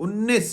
19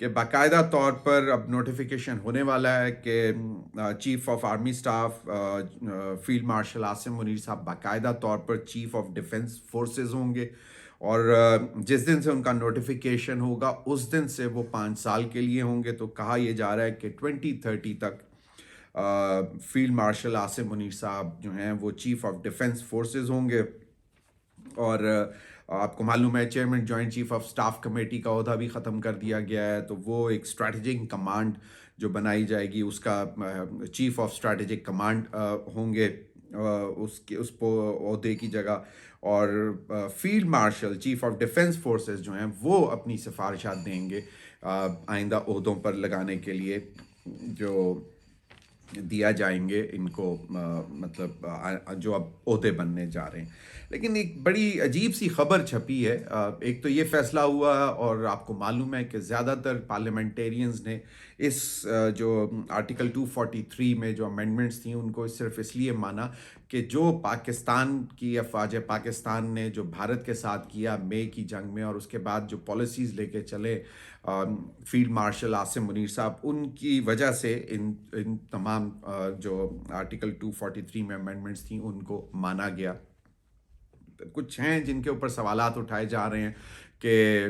کہ باقاعدہ طور پر اب نوٹیفیکیشن ہونے والا ہے کہ chief of army staff field marshal Asim Munir صاحب باقاعدہ طور پر چیف آف ڈیفنس فورسز ہوں گے، اور جس دن سے ان کا نوٹیفیکیشن ہوگا اس دن سے وہ 5 سال کے لیے ہوں گے. تو کہا یہ جا رہا ہے کہ 2030 تک فیلڈ مارشل عاصم منیر صاحب جو ہیں وہ چیف آف ڈیفنس فورسز ہوں گے. اور آپ کو معلوم ہے chairman joint chief of staff committee کا عہدہ بھی ختم کر دیا گیا ہے، تو وہ ایک اسٹریٹجک کمانڈ جو بنائی جائے گی اس کا چیف آف اسٹریٹجک کمانڈ ہوں گے اس عہدے کی جگہ. اور field marshal chief of defence forces جو ہیں وہ اپنی سفارشات دیں گے آئندہ عہدوں پر لگانے کے لیے جو دیا جائیں گے ان کو، مطلب جو اب عہدے بننے جا رہے ہیں. لیکن ایک بڑی عجیب سی خبر چھپی ہے. ایک تو یہ فیصلہ ہوا اور آپ کو معلوم ہے کہ زیادہ تر پارلیمنٹیرینز نے اس جو آرٹیکل 243 میں جو امینڈمنٹس تھیں ان کو صرف اس لیے مانا کہ جو پاکستان کی افواج پاکستان نے جو بھارت کے ساتھ کیا مئی کی جنگ میں، اور اس کے بعد جو پالیسیز لے کے چلے فیلڈ مارشل عاصم منیر صاحب، ان کی وجہ سے ان تمام جو آرٹیکل 243 میں امینڈمنٹس تھیں ان کو مانا گیا. کچھ ہیں جن کے اوپر سوالات اٹھائے جا رہے ہیں کہ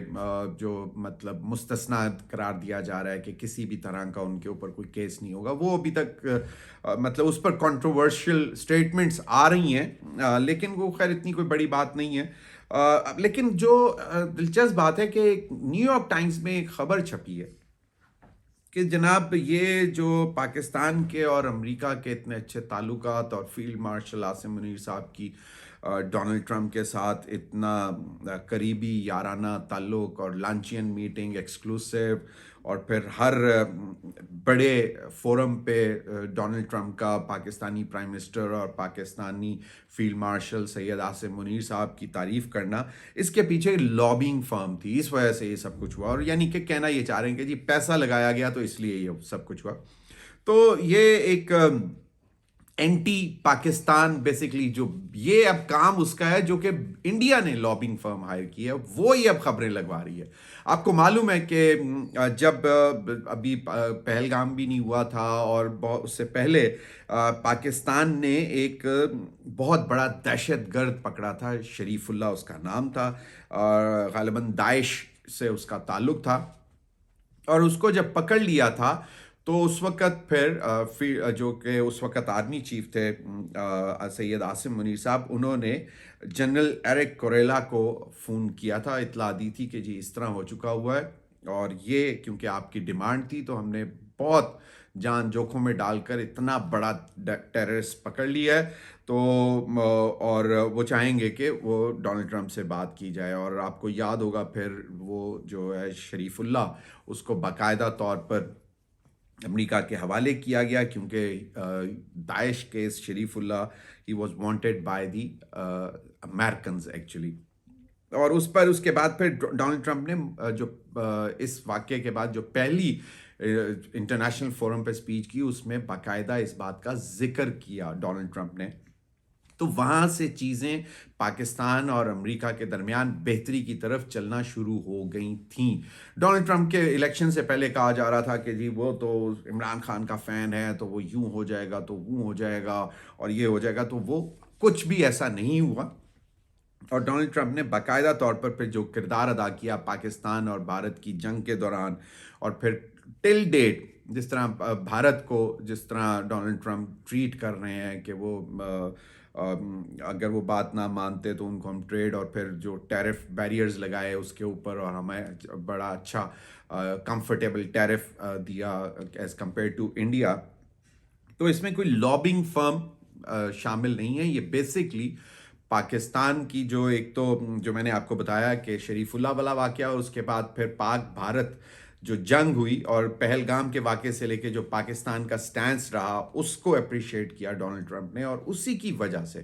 جو مطلب مستثنا قرار دیا جا رہا ہے کہ کسی بھی طرح کا ان کے اوپر کوئی کیس نہیں ہوگا. وہ ابھی تک مطلب اس پر کنٹروورشل سٹیٹمنٹس آ رہی ہیں، لیکن وہ خیر اتنی کوئی بڑی بات نہیں ہے. لیکن جو دلچسپ بات ہے کہ نیو یارک ٹائمز میں ایک خبر چھپی ہے کہ جناب یہ جو پاکستان کے اور امریکہ کے اتنے اچھے تعلقات اور فیلڈ مارشل عاصم منیر صاحب کی ڈونلڈ ٹرمپ کے ساتھ اتنا قریبی یارانہ تعلق اور لانچین میٹنگ ایکسکلوسیو، اور پھر ہر بڑے فورم پہ ڈونلڈ ٹرمپ کا پاکستانی پرائم منسٹر اور پاکستانی فیلڈ مارشل سید عاصم منیر صاحب کی تعریف کرنا، اس کے پیچھے لابنگ فرم تھی، اس وجہ سے یہ سب کچھ ہوا. اور یعنی کہ کہنا یہ چاہ رہے ہیں کہ جی پیسہ لگایا گیا تو اس لیے یہ سب کچھ ہوا. تو یہ ایک اینٹی پاکستان بیسکلی جو یہ اب کام اس کا ہے جو کہ انڈیا نے لابنگ فرم ہائر کی ہے، وہ یہ اب خبریں لگوا رہی ہے. آپ کو معلوم ہے کہ جب ابھی پہلگام بھی نہیں ہوا تھا اور اس سے پہلے پاکستان نے ایک بہت بڑا دہشت گرد پکڑا تھا، شریف اللہ اس کا نام تھا، غالباً داعش سے اس کا تعلق تھا. اور اس کو جب پکڑ لیا تھا تو اس وقت پھر جو کہ اس وقت آرمی چیف تھے سید عاصم منیر صاحب، انہوں نے جنرل ایرک کوریلا کو فون کیا تھا، اطلاع دی تھی کہ جی اس طرح ہو چکا ہوا ہے، اور یہ کیونکہ آپ کی ڈیمانڈ تھی تو ہم نے بہت جان جوکھوں میں ڈال کر اتنا بڑا ٹیررسٹ پکڑ لیا ہے. تو اور وہ چاہیں گے کہ وہ ڈونلڈ ٹرمپ سے بات کی جائے. اور آپ کو یاد ہوگا پھر وہ جو ہے شریف اللہ، اس کو باقاعدہ طور پر امریکہ کے حوالے کیا گیا کیونکہ داعش کیس Sharifullah he was wanted by the Americans actually. اور اس کے بعد پھر ڈونلڈ ٹرمپ نے جو اس واقعے کے بعد جو پہلی انٹرنیشنل فورم پہ سپیچ کی، اس میں باقاعدہ اس بات کا ذکر کیا ڈونلڈ ٹرمپ نے. تو وہاں سے چیزیں پاکستان اور امریکہ کے درمیان بہتری کی طرف چلنا شروع ہو گئی تھیں. ڈونلڈ ٹرمپ کے الیکشن سے پہلے کہا جا رہا تھا کہ جی وہ تو عمران خان کا فین ہے تو وہ یوں ہو جائے گا تو وہ ہو جائے گا اور یہ ہو جائے گا، تو وہ کچھ بھی ایسا نہیں ہوا. اور ڈونلڈ ٹرمپ نے باقاعدہ طور پر پھر جو کردار ادا کیا پاکستان اور بھارت کی جنگ کے دوران، اور پھر ٹل ڈیٹ جس طرح بھارت کو جس طرح ڈونلڈ ٹرمپ ٹریٹ کر رہے ہیں کہ وہ اگر وہ بات نہ مانتے تو ان کو ہم ٹریڈ اور پھر جو ٹیرف بیریئرز لگائے اس کے اوپر، اور ہمیں بڑا اچھا کمفرٹیبل ٹیرف دیا ایز کمپیئر ٹو انڈیا. تو اس میں کوئی لابنگ فرم شامل نہیں ہے. یہ بیسکلی پاکستان کی جو ایک تو جو میں نے آپ کو بتایا کہ شریف اللہ والا واقعہ، اور اس کے بعد پھر پاک بھارت جو جنگ ہوئی اور پہلگام کے واقعے سے لے کے جو پاکستان کا سٹینس رہا، اس کو اپریشیٹ کیا ڈونلڈ ٹرمپ نے، اور اسی کی وجہ سے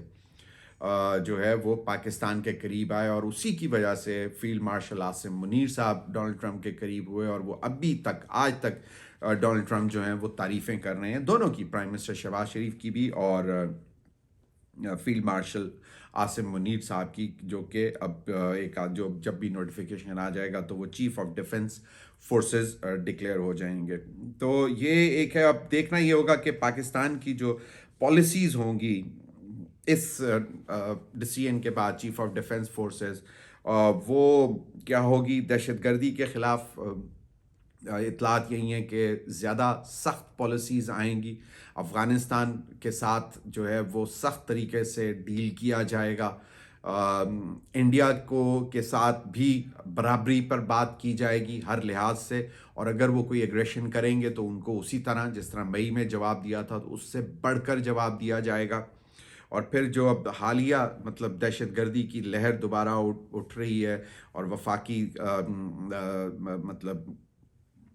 جو ہے وہ پاکستان کے قریب آئے، اور اسی کی وجہ سے فیلڈ مارشل عاصم منیر صاحب ڈونلڈ ٹرمپ کے قریب ہوئے. اور وہ ابھی تک آج تک ڈونلڈ ٹرمپ جو ہیں وہ تعریفیں کر رہے ہیں دونوں کی، پرائم منسٹر شہباز شریف کی بھی اور فیلڈ مارشل عاصم منیر صاحب کی، جو کہ اب ایک جو جب بھی نوٹیفیکیشن آ جائے گا تو وہ chief of defence forces declare ہو جائیں گے. تو یہ ایک ہے. اب دیکھنا یہ ہوگا کہ پاکستان کی جو پالیسیز ہوں گی اس ڈسیژن کے بعد چیف آف ڈیفنس فورسز، وہ کیا ہوگی. دہشت گردی کے خلاف اطلاعات یہی ہیں کہ زیادہ سخت پالیسیز آئیں گی. افغانستان کے ساتھ جو ہے وہ سخت طریقے سے ڈیل کیا جائے گا. انڈیا کے ساتھ بھی برابری پر بات کی جائے گی ہر لحاظ سے، اور اگر وہ کوئی ایگریشن کریں گے تو ان کو اسی طرح جس طرح مئی میں جواب دیا تھا تو اس سے بڑھ کر جواب دیا جائے گا. اور پھر جو اب حالیہ مطلب دہشت گردی کی لہر دوبارہ اٹھ رہی ہے، اور وفاقی مطلب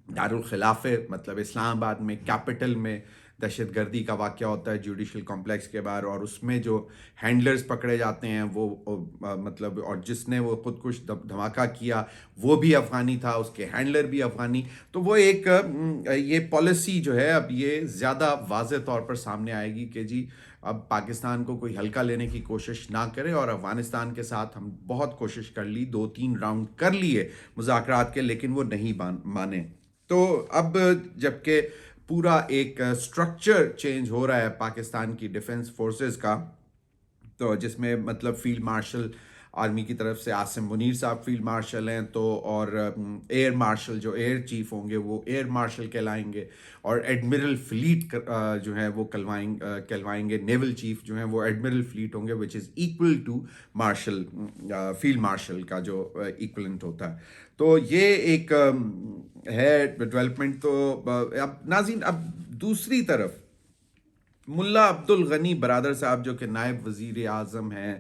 دارالخلافے مطلب اسلام آباد میں کیپٹل میں دہشت گردی کا واقعہ ہوتا ہے جوڈیشل کمپلیکس کے باہر، اور اس میں جو ہینڈلرز پکڑے جاتے ہیں وہ مطلب، اور جس نے وہ خودکش دھماکہ کیا وہ بھی افغانی تھا، اس کے ہینڈلر بھی افغانی. تو وہ ایک یہ پالیسی جو ہے اب یہ زیادہ واضح طور پر سامنے آئے گی کہ جی اب پاکستان کو کوئی ہلکا لینے کی کوشش نہ کرے. اور افغانستان کے ساتھ ہم بہت کوشش کر لی، 2-3 راؤنڈ کر لیے مذاکرات کے، لیکن وہ نہیں مانے. تو اب جب کہ پورا ایک سٹرکچر چینج ہو رہا ہے پاکستان کی ڈیفنس فورسز کا، تو جس میں مطلب فیلڈ مارشل آرمی کی طرف سے عاصم منیر صاحب فیلڈ مارشل ہیں، تو اور ایئر مارشل جو ایئر چیف ہوں گے وہ ایئر مارشل کہلائیں گے، اور ایڈمرل فلیٹ جو ہے وہ کہلوائیں گے. نیول چیف جو ہیں وہ ایڈمرل فلیٹ ہوں گے which is equal to marshal, field marshal کا جو ایکولنٹ ہوتا ہے. تو یہ ایک ہے ڈیولپمنٹ. تو اب ناظرین، اب دوسری طرف ملا عبد الغنی برادر صاحب جو کہ نائب وزیر اعظم ہیں،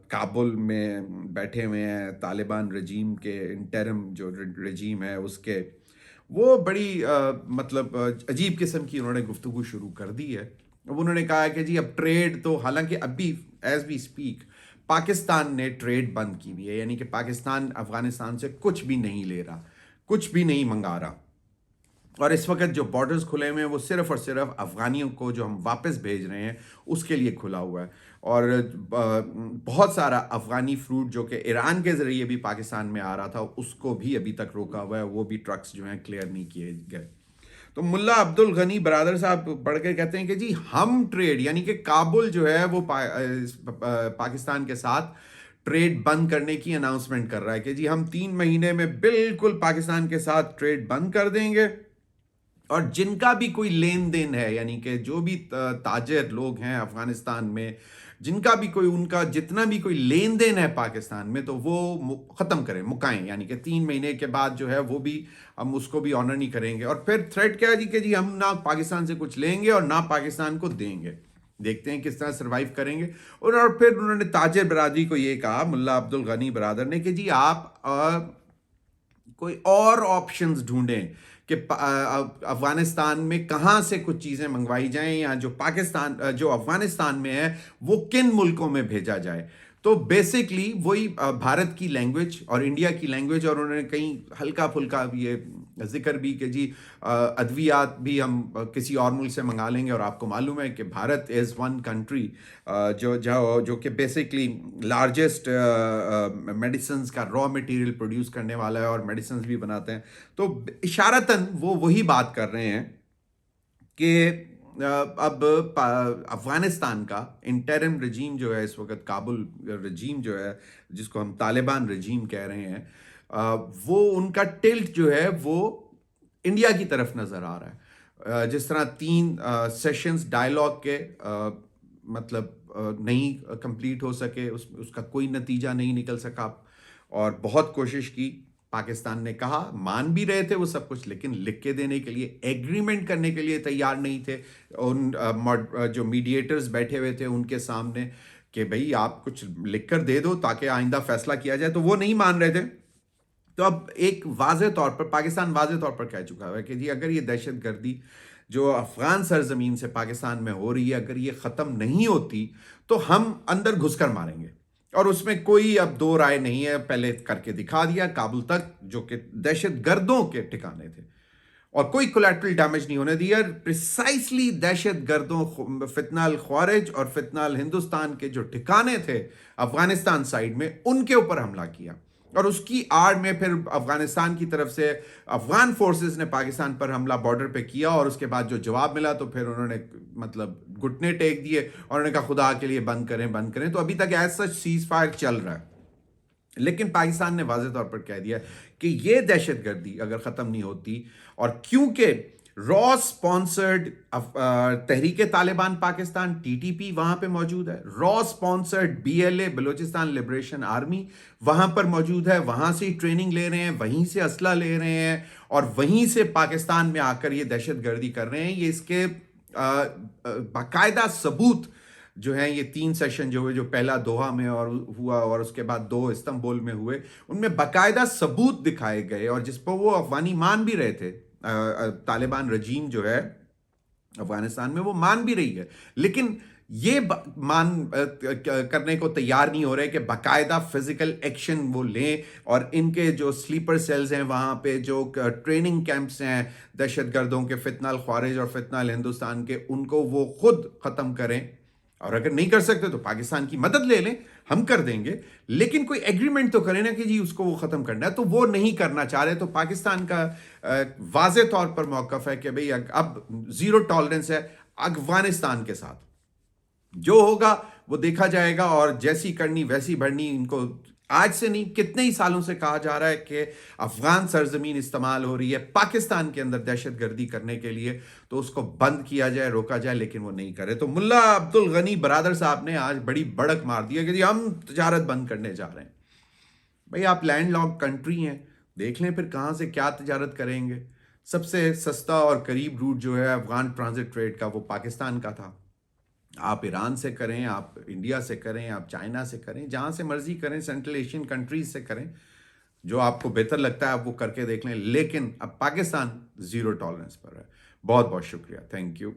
کابل میں بیٹھے ہوئے ہیں، طالبان رجیم کے انٹرم جو رجیم ہے اس کے، وہ بڑی مطلب عجیب قسم کی انہوں نے گفتگو شروع کر دی ہے. اب انہوں نے کہا کہ جی اب ٹریڈ تو، حالانکہ ابھی ایز وی اسپیک پاکستان نے ٹریڈ بند کی ہوئی ہے، یعنی کہ پاکستان افغانستان سے کچھ بھی نہیں لے رہا، کچھ بھی نہیں منگا رہا. اور اس وقت جو بارڈرز کھلے ہوئے ہیں وہ صرف اور صرف افغانیوں کو جو ہم واپس بھیج رہے ہیں اس کے لیے کھلا ہوا ہے. اور بہت سارا افغانی فروٹ جو کہ ایران کے ذریعے بھی پاکستان میں آ رہا تھا اس کو بھی ابھی تک روکا ہوا ہے، وہ بھی ٹرکس جو ہیں کلیئر نہیں کیے گئے. تو ملا عبد الغنی برادر صاحب پڑھ کے کہتے ہیں کہ جی ہم ٹریڈ، یعنی کہ کابل جو ہے وہ پاکستان کے ساتھ ٹریڈ بند کرنے کی اناؤنسمنٹ کر رہا ہے کہ جی ہم 3 مہینے میں بالکل پاکستان کے ساتھ ٹریڈ بند کر دیں گے. اور جن کا بھی کوئی لین دین ہے، یعنی کہ جو بھی تاجر لوگ ہیں افغانستان میں، جن کا بھی کوئی، ان کا جتنا بھی کوئی لین دین ہے پاکستان میں، تو وہ ختم کریں، مکائیں. یعنی کہ 3 مہینے کے بعد جو ہے وہ بھی ہم اس کو بھی آنر نہیں کریں گے. اور پھر تھریٹ کیا جی کہ جی ہم نہ پاکستان سے کچھ لیں گے اور نہ پاکستان کو دیں گے. دیکھتے ہیں کس طرح سروائیو کریں گے. اور پھر انہوں نے تاجر برادری کو یہ کہا، ملا عبد الغنی برادر نے، کہ جی آپ کوئی اور آپشنز ڈھونڈیں کہ افغانستان میں کہاں سے کچھ چیزیں منگوائی جائیں، یا جو افغانستان میں ہے وہ کن ملکوں میں بھیجا جائے. تو بیسکلی وہی بھارت کی لینگویج اور انڈیا کی لینگویج، اور انہوں نے کہیں ہلکا پھلکا یہ ذکر بھی کہ جی ادویات بھی ہم کسی اور ملک سے منگا لیں گے. اور آپ کو معلوم ہے کہ بھارت از ون کنٹری جو کہ بیسکلی لارجسٹ میڈیسنز کا را مٹیریل پروڈیوس کرنے والا ہے اور میڈیسنز بھی بناتے ہیں. تو اشارتاً وہ وہی بات کر رہے ہیں کہ اب افغانستان کا انٹرم رجیم جو ہے اس وقت، کابل رجیم جو ہے جس کو ہم طالبان رجیم کہہ رہے ہیں، وہ ان کا ٹلٹ جو ہے وہ انڈیا کی طرف نظر آ رہا ہے. جس طرح 3 سیشنز ڈائلاگ کے مطلب نہیں کمپلیٹ ہو سکے، اس کا کوئی نتیجہ نہیں نکل سکا، اور بہت کوشش کی. پاکستان نے کہا، مان بھی رہے تھے وہ سب کچھ، لیکن لکھ کے دینے کے لیے، ایگریمنٹ کرنے کے لیے تیار نہیں تھے. ان جو میڈیٹرز بیٹھے ہوئے تھے ان کے سامنے کہ بھئی آپ کچھ لکھ کر دے دو تاکہ آئندہ فیصلہ کیا جائے، تو وہ نہیں مان رہے تھے. تو اب ایک واضح طور پر پاکستان واضح طور پر کہہ چکا ہے کہ جی اگر یہ دہشت گردی جو افغان سرزمین سے پاکستان میں ہو رہی ہے اگر یہ ختم نہیں ہوتی تو ہم اندر گھس کر ماریں گے. اور اس میں کوئی اب دو رائے نہیں ہے. پہلے کر کے دکھا دیا کابل تک، جو کہ دہشت گردوں کے ٹھکانے تھے، اور کوئی کولیٹرل ڈیمیج نہیں ہونے دیا. پریسائسلی دہشت گردوں، فتنہ الخوارج اور فتنہ الہندوستان کے جو ٹھکانے تھے افغانستان سائیڈ میں، ان کے اوپر حملہ کیا. اور اس کی آڑ میں پھر افغانستان کی طرف سے افغان فورسز نے پاکستان پر حملہ بارڈر پہ کیا، اور اس کے بعد جو جواب ملا تو پھر انہوں نے مطلب گھٹنے ٹیک دیے اور انہوں نے کہا خدا کے لیے بند کریں. تو ابھی تک ایز سچ سیز فائر چل رہا ہے، لیکن پاکستان نے واضح طور پر کہہ دیا کہ یہ دہشت گردی اگر ختم نہیں ہوتی، اور کیونکہ را sponsored Tehreek Taliban Pakistan T T P وہاں پہ موجود ہے، را sponsored B L A Balochistan liberation army وہاں پر موجود ہے، وہاں سے ٹریننگ لے رہے ہیں، وہیں سے اسلحہ لے رہے ہیں، اور وہیں سے پاکستان میں آ کر یہ دہشت گردی کر رہے ہیں. یہ اس کے باقاعدہ ثبوت جو ہیں، یہ 3 سیشن جو ہوئے، جو پہلا دوحہ میں اور ہوا اور اس کے بعد 2 استنبول میں ہوئے، ان میں باقاعدہ ثبوت دکھائے گئے، اور جس پر وہ افغانی مان بھی رہے تھے. طالبان رجیم جو ہے افغانستان میں وہ مان بھی رہی ہے، لیکن یہ مان کرنے کو تیار نہیں ہو رہے کہ باقاعدہ فزیکل ایکشن وہ لیں، اور ان کے جو سلیپر سیلز ہیں وہاں پہ، جو ٹریننگ کیمپس ہیں دہشت گردوں کے، فتنہ الخوارج اور فتنہ الہندوستان کے، ان کو وہ خود ختم کریں. اور اگر نہیں کر سکتے تو پاکستان کی مدد لے لیں، ہم کر دیں گے، لیکن کوئی ایگریمنٹ تو کریں نا کہ جی اس کو وہ ختم کرنا ہے. تو وہ نہیں کرنا چاہ رہے. تو پاکستان کا واضح طور پر موقف ہے کہ بھئی اب زیرو ٹالرنس ہے افغانستان کے ساتھ. جو ہوگا وہ دیکھا جائے گا، اور جیسی کرنی ویسی بھرنی. ان کو آج سے نہیں، کتنے ہی سالوں سے کہا جا رہا ہے کہ افغان سرزمین استعمال ہو رہی ہے پاکستان کے اندر دہشت گردی کرنے کے لیے، تو اس کو بند کیا جائے، روکا جائے، لیکن وہ نہیں کرے. تو ملا عبد الغنی برادر صاحب نے آج بڑی بڑک مار دی ہے کہ جی ہم تجارت بند کرنے جا رہے ہیں. بھئی آپ لینڈ لاک کنٹری ہیں، دیکھ لیں پھر کہاں سے کیا تجارت کریں گے. سب سے سستا اور قریب روٹ جو ہے افغان ٹرانزٹ ٹریڈ کا وہ پاکستان کا تھا. آپ ایران سے کریں، آپ انڈیا سے کریں، آپ چائنا سے کریں، جہاں سے مرضی کریں، سینٹرل ایشین کنٹریز سے کریں، جو آپ کو بہتر لگتا ہے آپ وہ کر کے دیکھ لیں. لیکن اب پاکستان زیرو ٹالرنس پر ہے. بہت بہت شکریہ. Thank you.